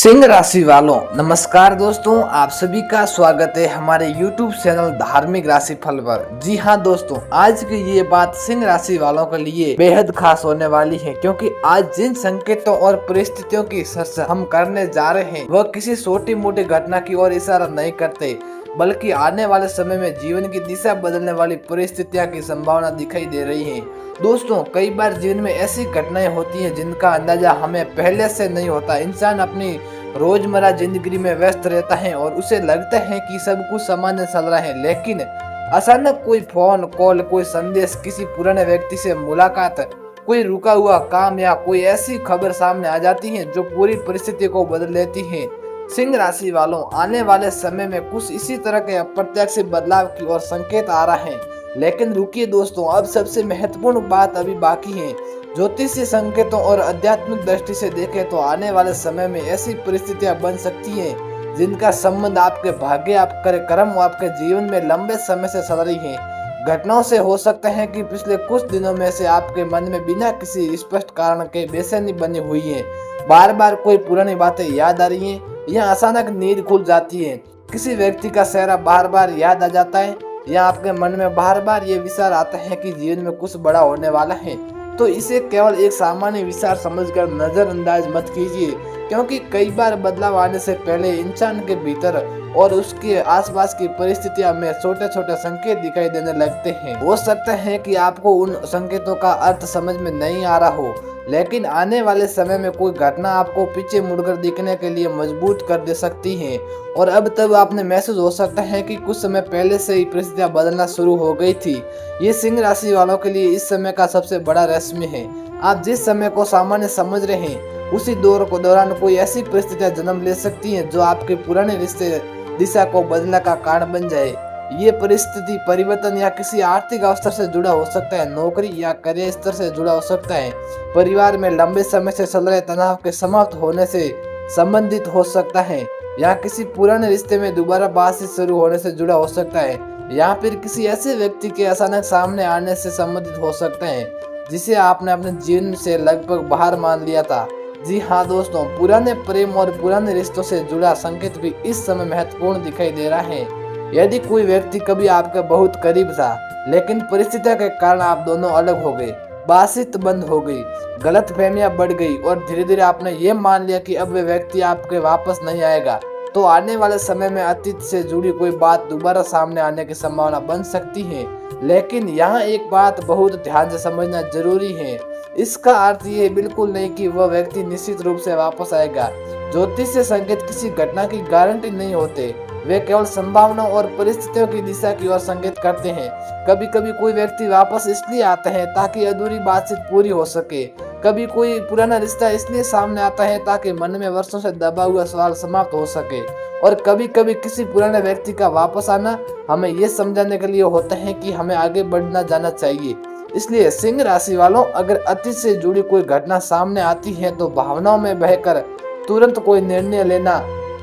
सिंह राशि वालों नमस्कार दोस्तों, आप सभी का स्वागत है हमारे YouTube चैनल धार्मिक राशि फल पर। जी हाँ दोस्तों, आज की ये बात सिंह राशि वालों के लिए बेहद खास होने वाली है, क्योंकि आज जिन संकेतों और परिस्थितियों की चर्चा हम करने जा रहे हैं वह किसी छोटी मोटी घटना की ओर इशारा नहीं करते, बल्कि आने वाले समय में जीवन की दिशा बदलने वाली परिस्थितियां की संभावना दिखाई दे रही है। दोस्तों, कई बार जीवन में ऐसी घटनाएं होती हैं जिनका अंदाजा हमें पहले से नहीं होता। इंसान अपनी रोजमर्रा जिंदगी में व्यस्त रहता है और उसे लगता है कि सब कुछ सामान्य चल रहा है, लेकिन अचानक कोई फोन कॉल, कोई संदेश, किसी पुराने व्यक्ति से मुलाकात, कोई रुका हुआ काम या कोई ऐसी खबर सामने आ जाती है जो पूरी परिस्थिति को बदल देती है। सिंह राशि वालों, आने वाले समय में कुछ इसी तरह के अप्रत्याशित बदलाव की ओर संकेत आ रहा है। लेकिन रुकिए दोस्तों, अब सबसे महत्वपूर्ण बात अभी बाकी है। ज्योतिषीय संकेतों और आध्यात्मिक दृष्टि से देखें तो आने वाले समय में ऐसी परिस्थितियां बन सकती हैं जिनका संबंध आपके भाग्य, आपके कर्म, आपके जीवन में लंबे समय से चल रही है। घटनाओं से हो सकता है कि पिछले कुछ दिनों में से आपके मन में बिना किसी स्पष्ट कारण के बेचैनी बनी हुई है। बार बार कोई पुरानी बातें याद आ रही हैं या अचानक नींद खुल जाती है। किसी व्यक्ति का चेहरा बार बार याद आ जाता है या आपके मन में बार बार ये विचार आता है कि जीवन में कुछ बड़ा होने वाला है। तो इसे केवल एक सामान्य विचार समझकर नजरअंदाज मत कीजिए, क्योंकि कई बार बदलाव आने से पहले इंसान के भीतर और उसके आसपास की परिस्थितियों में छोटे छोटे संकेत दिखाई देने लगते हैं। हो सकता है कि आपको उन संकेतों का अर्थ समझ में नहीं आ रहा हो, लेकिन आने वाले समय में कोई घटना आपको पीछे मुड़कर देखने के लिए मजबूर कर दे सकती है। और अब तब आपने महसूस हो सकता है कि कुछ समय पहले से ही परिस्थितियां बदलना शुरू हो गई थी। ये सिंह राशि वालों के लिए इस समय का सबसे बड़ा रहस्य है। आप जिस समय को सामान्य समझ रहे हैं, उसी दौरान कोई ऐसी परिस्थितियां जन्म ले सकती हैं जो आपके पुराने रिश्ते दिशा को बदलने का कारण बन जाए। ये परिस्थिति परिवर्तन या किसी आर्थिक अवसर से जुड़ा हो सकता है, नौकरी या करियर स्तर से जुड़ा हो सकता है, परिवार में लंबे समय से चल रहे तनाव के समाप्त होने से संबंधित हो सकता है, या किसी पुराने रिश्ते में दोबारा बातचीत शुरू होने से जुड़ा हो सकता है, या फिर किसी ऐसे व्यक्ति के अचानक सामने आने से संबंधित हो सकता है जिसे आपने अपने जीवन से लगभग बाहर मान लिया था। जी हाँ दोस्तों, पुराने प्रेम और पुराने रिश्तों से जुड़ा संकेत भी इस समय महत्वपूर्ण दिखाई दे रहा है। यदि कोई व्यक्ति कभी आपके बहुत करीब था, लेकिन परिस्थितियों के कारण आप दोनों अलग हो गए, बातचीत बंद हो गई, गलतफहमियां बढ़ गई और धीरे धीरे आपने ये मान लिया कि अब वे व्यक्ति आपके वापस नहीं आएगा, तो आने वाले समय में अतीत से जुड़ी कोई बात दोबारा सामने आने की संभावना बन सकती है। लेकिन यहाँ एक बात बहुत ध्यान से समझना जरूरी है। इसका अर्थ ये बिल्कुल नहीं कि वह व्यक्ति निश्चित रूप से वापस आएगा। ज्योतिषीय संकेत किसी घटना की गारंटी नहीं होते, वे केवल संभावनाओं और परिस्थितियों की दिशा की ओर संकेत करते हैं। कभी कभी कोई व्यक्ति वापस इसलिए आता है ताकि अधूरी बातचीत पूरी हो सके, कभी कोई पुराना रिश्ता इसलिए सामने आता है ताकि मन में वर्षों से दबा हुआ सवाल समाप्त हो सके, और कभी कभी किसी पुराने व्यक्ति का वापस आना हमें ये समझाने के लिए होता है कि हमें आगे बढ़ना जाना चाहिए। इसलिए सिंह राशि वालों, अगर अतीत से जुड़ी कोई घटना सामने आती है तो भावनाओं में बहकर तुरंत कोई निर्णय लेना,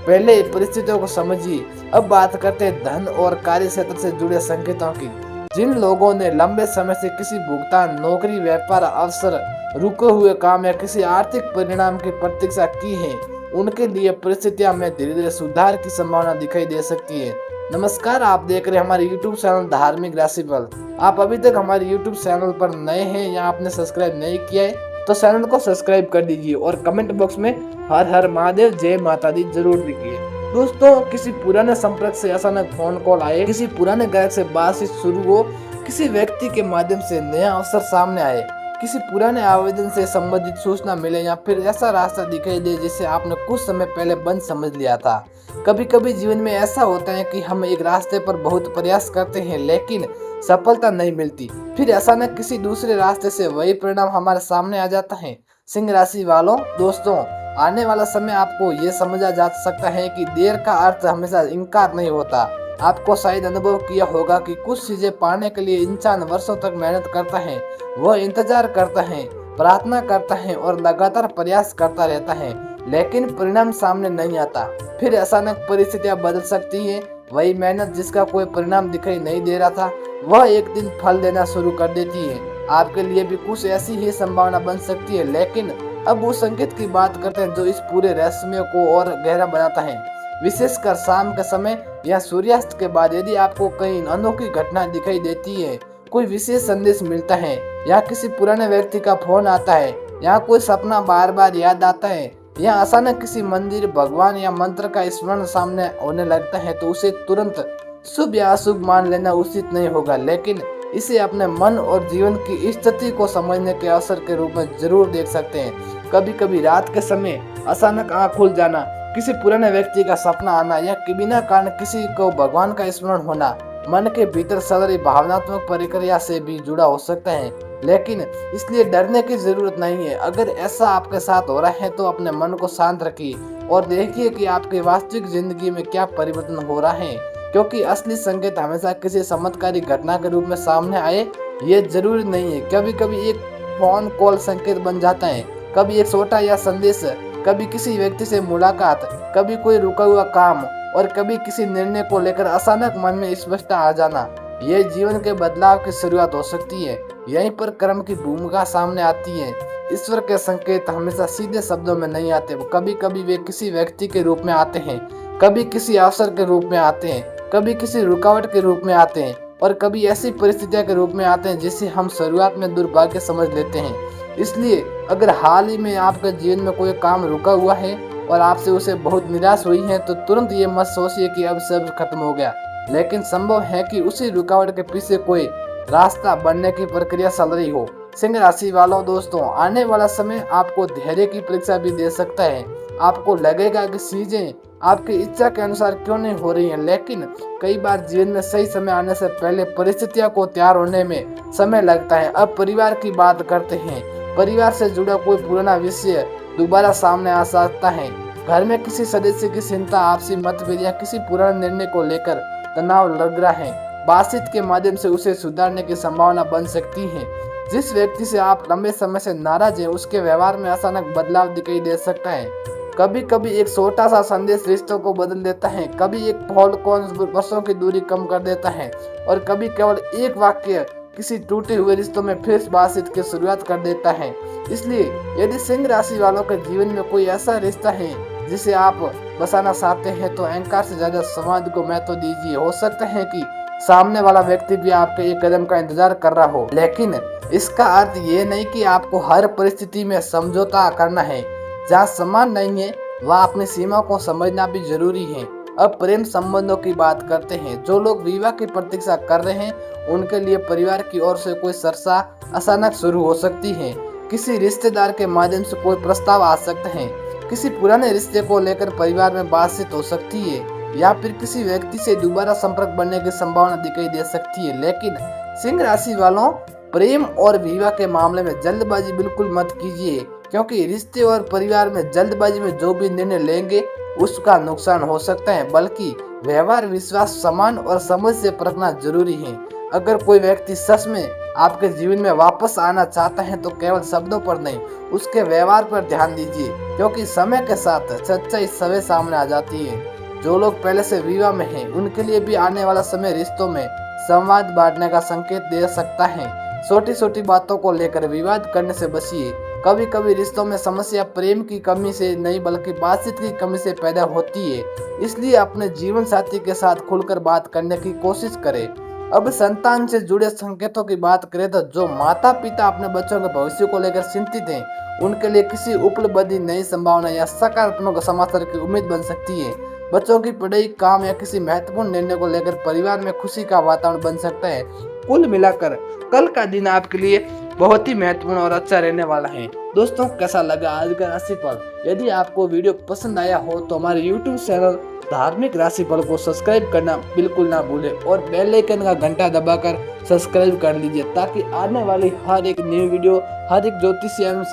पहले परिस्थितियों को समझिए। अब बात करते हैं धन और कार्य क्षेत्र से जुड़े संकेतों की। जिन लोगों ने लंबे समय से किसी भुगतान, नौकरी, व्यापार अवसर, रुके हुए काम या किसी आर्थिक परिणाम की प्रतीक्षा की है, उनके लिए परिस्थितियां में धीरे धीरे सुधार की संभावना दिखाई दे सकती है। नमस्कार, आप देख रहे हैं हमारे YouTube चैनल धार्मिक राशिफल। आप अभी तक हमारे YouTube चैनल पर नए हैं या आपने सब्सक्राइब नहीं किया है तो चैनल को सब्सक्राइब कर दीजिए और कमेंट बॉक्स में हर हर महादेव, जय माता दी जरूर लिखिए। दोस्तों, किसी पुराने संपर्क से अचानक फोन कॉल आए, किसी पुराने ग्राहक से बातचीत शुरू हो, किसी व्यक्ति के माध्यम से नया अवसर सामने आए, किसी पुराने आवेदन से संबंधित सूचना मिले, या फिर ऐसा रास्ता दिखाई दे जिसे आपने कुछ समय पहले बंद समझ लिया था। कभी कभी जीवन में ऐसा होता है कि हम एक रास्ते पर बहुत प्रयास करते हैं लेकिन सफलता नहीं मिलती, फिर अचानक किसी दूसरे रास्ते से वही परिणाम हमारे सामने आ जाता है। सिंह राशि वालों, दोस्तों, आने वाला समय आपको ये समझा जा सकता है कि देर का अर्थ हमेशा इनकार नहीं होता। आपको शायद अनुभव किया होगा कि कुछ चीजें पाने के लिए इंसान वर्षों तक मेहनत करता है, वह इंतजार करता है, प्रार्थना करता है और लगातार प्रयास करता रहता है, लेकिन परिणाम सामने नहीं आता। फिर अचानक परिस्थितियां बदल सकती है। वही मेहनत जिसका कोई परिणाम दिखाई नहीं दे रहा था, वह एक दिन फल देना शुरू कर देती है। आपके लिए भी कुछ ऐसी ही संभावना बन सकती है, लेकिन अब उस संकेत की बात करते हैं जो इस पूरे रहस्य को और गहरा बनाता है। विशेषकर शाम के समय या सूर्यास्त के बाद यदि आपको कहीं अनोखी घटना दिखाई देती है, कोई विशेष संदेश मिलता है या किसी पुराने व्यक्ति का फोन आता है या कोई सपना बार बार याद आता है या अचानक किसी मंदिर, भगवान या मंत्र का स्मरण सामने होने लगता है, तो उसे तुरंत शुभ या अशुभ मान लेना उचित नहीं होगा, लेकिन इसे अपने मन और जीवन की स्थिति को समझने के अवसर के रूप में जरूर देख सकते हैं। कभी कभी रात के समय अचानक आँख खुल जाना, किसी पुराने व्यक्ति का सपना आना या बिना कारण किसी को भगवान का स्मरण होना मन के भीतर चल रही भावनात्मक प्रक्रिया से भी जुड़ा हो सकता है, लेकिन इसलिए डरने की जरूरत नहीं है। अगर ऐसा आपके साथ हो रहा है तो अपने मन को शांत रखिए और देखिए कि आपकी वास्तविक जिंदगी में क्या परिवर्तन हो रहा है, क्योंकि असली संकेत हमेशा किसी चमत्कारी घटना के रूप में सामने आए ये जरूरी नहीं है। कभी कभी एक फोन कॉल संकेत बन जाता है, कभी एक छोटा या संदेश, कभी किसी व्यक्ति से मुलाकात, कभी कोई रुका हुआ काम और कभी किसी निर्णय को लेकर अचानक मन में स्पष्टता आ जाना। यह जीवन के बदलाव की शुरुआत हो सकती है। यहीं पर कर्म की भूमिका सामने आती है। ईश्वर के संकेत हमेशा सीधे शब्दों में नहीं आते, कभी कभी वे किसी व्यक्ति के रूप में आते हैं, कभी किसी अवसर के रूप में आते हैं, कभी किसी रुकावट के रूप में आते हैं और कभी ऐसी परिस्थितियों के रूप में आते हैं जिसे हम शुरुआत में दुर्भाग्य समझ लेते हैं। इसलिए अगर हाल ही में आपके जीवन में कोई काम रुका हुआ है और आपसे उसे बहुत निराश हुई है, तो तुरंत ये मत सोचिए कि अब सब खत्म हो गया, लेकिन संभव है कि उसी रुकावट के पीछे कोई रास्ता बनने की प्रक्रिया चल रही हो। सिंह राशि वालों दोस्तों, आने वाला समय आपको धैर्य की परीक्षा भी दे सकता है। आपको लगेगा कि चीजें आपकी इच्छा के अनुसार क्यों नहीं हो रही हैं, लेकिन कई बार जीवन में सही समय आने से पहले परिस्थितियों को तैयार होने में समय लगता है। अब परिवार की बात करते हैं। परिवार से जुड़ा कोई पुराना विषय दोबारा सामने आ सकता है। घर में किसी सदस्य की चिंता, आपसी मतभेद या किसी पुराने निर्णय को लेकर तनाव लग रहा है। बातचीत के माध्यम से उसे सुधारने की संभावना बन सकती है। जिस व्यक्ति से आप लंबे समय से नाराज हैं, उसके व्यवहार में अचानक बदलाव दिखाई दे सकता है। कभी कभी एक छोटा सा संदेश रिश्तों को बदल देता है, कभी एक फोन कॉल वर्षों की दूरी कम कर देता है और कभी केवल एक वाक्य किसी टूटे हुए रिश्तों में फिर बातचीत की शुरुआत कर देता है। इसलिए यदि सिंह राशि वालों के जीवन में कोई ऐसा रिश्ता है जिसे आप बसाना चाहते हैं, तो अहंकार से ज्यादा संवाद को महत्व दीजिए। हो सकता है कि सामने वाला व्यक्ति भी आपके एक कदम का इंतजार कर रहा हो, लेकिन इसका अर्थ ये नहीं कि आपको हर परिस्थिति में समझौता करना है। जहाँ सम्मान नहीं है वहाँ अपनी सीमा को समझना भी जरूरी है। अब प्रेम संबंधों की बात करते हैं। जो लोग विवाह की प्रतीक्षा कर रहे हैं, उनके लिए परिवार की ओर से कोई चर्चा अचानक शुरू हो सकती है। किसी रिश्तेदार के माध्यम से कोई प्रस्ताव आ सकता है, किसी पुराने रिश्ते को लेकर परिवार में बातचीत हो सकती है या फिर किसी व्यक्ति से दोबारा संपर्क बनने की संभावना दिखाई दे सकती है। लेकिन सिंह राशि वालों, प्रेम और विवाह के मामले में जल्दबाजी बिल्कुल मत कीजिए, क्योंकि रिश्ते और परिवार में जल्दबाजी में जो भी निर्णय लेंगे उसका नुकसान हो सकता है। बल्कि व्यवहार, विश्वास, सम्मान और समझ से परखना जरूरी है। अगर कोई व्यक्ति सच में आपके जीवन में वापस आना चाहता है तो केवल शब्दों पर नहीं, उसके व्यवहार पर ध्यान दीजिए, क्योंकि समय के साथ सच्चाई सवे सामने आ जाती है। जो लोग पहले से विवाह में हैं, उनके लिए भी आने वाला समय रिश्तों में संवाद बांटने का संकेत दे सकता है। छोटी छोटी बातों को लेकर विवाद करने से बचिए। कभी कभी रिश्तों में समस्या प्रेम की कमी से नहीं बल्कि बातचीत की कमी से पैदा होती है। इसलिए अपने जीवन साथी के साथ खुलकर बात करने की कोशिश करें। अब संतान से जुड़े संकेतों की बात करें तो जो माता पिता अपने बच्चों के भविष्य को लेकर चिंतित हैं, उनके लिए किसी उपलब्धि, नई संभावना या सकारात्मक समाचार की उम्मीद बन सकती है। बच्चों की पढ़ाई, काम या किसी महत्वपूर्ण निर्णय को लेकर परिवार में खुशी का वातावरण बन सकता है। कुल मिलाकर कल का दिन आपके लिए बहुत ही महत्वपूर्ण और अच्छा रहने वाला है। दोस्तों, कैसा लगा आज का राशिफल? यदि आपको वीडियो पसंद आया हो तो हमारे YouTube चैनल धार्मिक राशिफल को सब्सक्राइब करना बिल्कुल ना भूलें और बेल आइकन का घंटा दबाकर सब्सक्राइब कर लीजिए, ताकि आने वाली हर एक न्यू वीडियो, हर एक ज्योतिषी एवं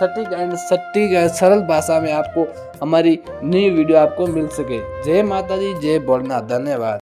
सटीक सरल भाषा में आपको हमारी न्यू वीडियो आपको मिल सके। जय माता दी, जय भोलेनाथ, धन्यवाद।